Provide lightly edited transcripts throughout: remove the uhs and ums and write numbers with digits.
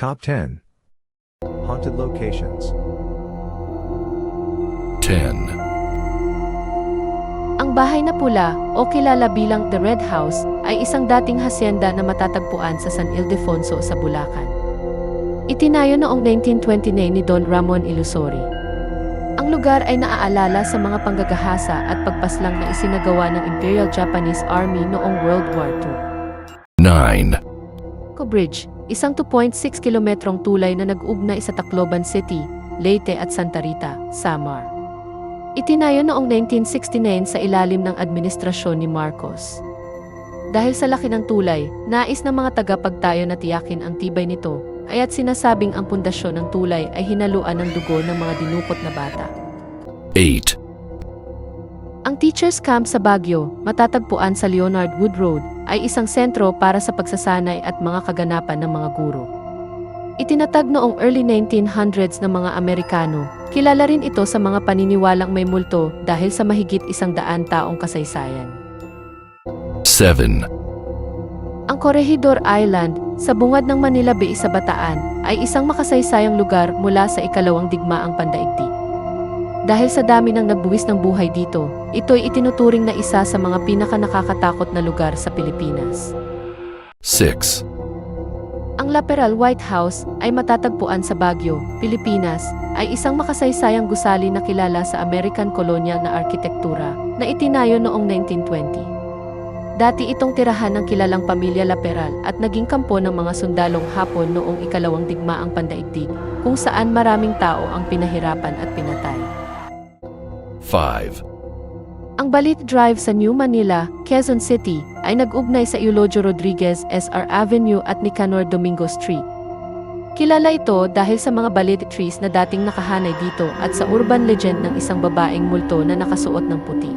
Top 10 Haunted Locations. 10. Ang Bahay na Pula, o kilala bilang The Red House, ay isang dating hasyenda na matatagpuan sa San Ildefonso sa Bulacan. Itinayo noong 1929 ni Don Ramon Ilusori. Ang lugar ay naaalala sa mga panggagahasa at pagpaslang na isinagawa ng Imperial Japanese Army noong World War II. 9. Bridge, isang 2.6 kilometrong tulay na nag-ugnay sa Tacloban City, Leyte at Santa Rita, Samar. Itinayo noong 1969 sa ilalim ng administrasyon ni Marcos. Dahil sa laki ng tulay, nais ng mga tagapagtayo na tiyakin ang tibay nito, kaya't sinasabing ang pundasyon ng tulay ay hinaluan ng dugo ng mga dinukot na bata. 8. Ang Teachers Camp sa Baguio, matatagpuan sa Leonard Wood Road, ay isang sentro para sa pagsasanay at mga kaganapan ng mga guro. Itinatag noong early 1900s ng mga Amerikano, kilala rin ito sa mga paniniwalang may multo dahil sa mahigit 100 taong kasaysayan. 7. Ang Corregidor Island, sa bungad ng Manila Bay sa Bataan, ay isang makasaysayang lugar mula sa ikalawang digmaang pandaigdig. Dahil sa dami ng nagbuwis ng buhay dito, ito'y itinuturing na isa sa mga pinaka-nakakatakot na lugar sa Pilipinas. 6. Ang La Peral White House ay matatagpuan sa Baguio, Pilipinas, ay isang makasaysayang gusali na kilala sa American colonial na arkitektura na itinayo noong 1920. Dati itong tirahan ng kilalang pamilya La Peral at naging kampo ng mga sundalong Hapon noong ikalawang digmaang pandaigdig, kung saan maraming tao ang pinahirapan at pinatay. 5. Ang Balit Drive sa New Manila, Quezon City, ay nag-ugnay sa Eulogio Rodriguez SR Avenue at Nicanor Domingo Street. Kilala ito dahil sa mga balit trees na dating nakahanay dito at sa urban legend ng isang babaeng multo na nakasuot ng puti.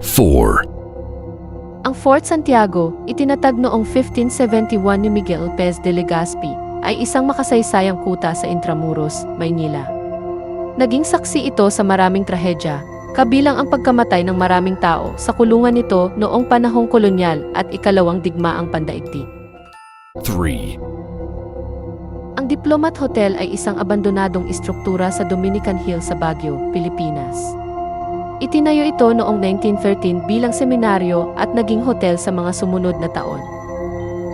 4. Ang Fort Santiago, itinatag noong 1571 ni Miguel Pez de Legazpi, ay isang makasaysayang kuta sa Intramuros, Maynila. Naging saksi ito sa maraming trahedya, kabilang ang pagkamatay ng maraming tao sa kulungan nito noong panahong kolonyal at ikalawang digmaang pandaigdig. 3. Ang Diplomat Hotel ay isang abandonadong istruktura sa Dominican Hill sa Baguio, Pilipinas. Itinayo ito noong 1913 bilang seminaryo at naging hotel sa mga sumunod na taon.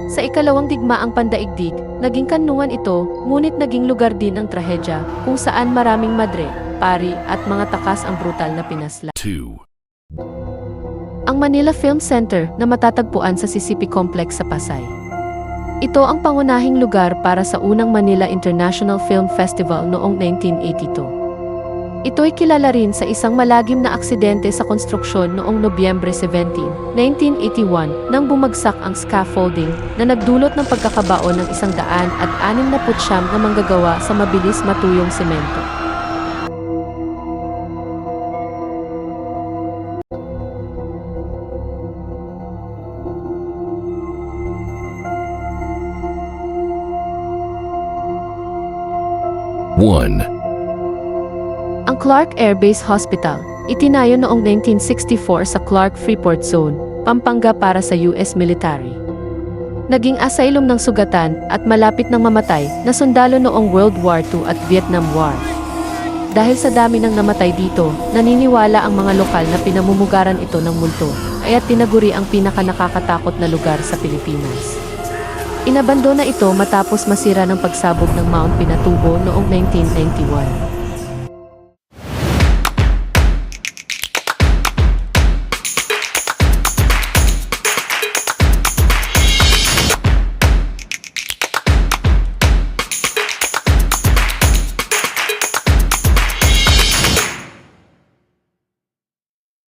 Sa ikalawang digmaang pandaigdig, naging kanlungan ito, ngunit naging lugar din ng trahedya, kung saan maraming madre, pari at mga takas ang brutal na pinasla. 2. Ang Manila Film Center na matatagpuan sa CCP Complex sa Pasay. Ito ang pangunahing lugar para sa unang Manila International Film Festival noong 1982. Ito'y kilala rin sa isang malagim na aksidente sa konstruksyon noong Nobyembre 17, 1981 nang bumagsak ang scaffolding na nagdulot ng pagkakabao ng 169 na manggagawa sa mabilis matuyong semento. Ang Clark Air Base Hospital, itinayo noong 1964 sa Clark Freeport Zone, Pampanga para sa US military. Naging asylum ng sugatan at malapit ng mamatay na sundalo noong World War II at Vietnam War. Dahil sa dami ng namatay dito, naniniwala ang mga lokal na pinamumugaran ito ng multo, kaya't tinaguri ang pinaka-nakakatakot na lugar sa Pilipinas. Inabandona ito matapos masira ng pagsabog ng Mount Pinatubo noong 1991.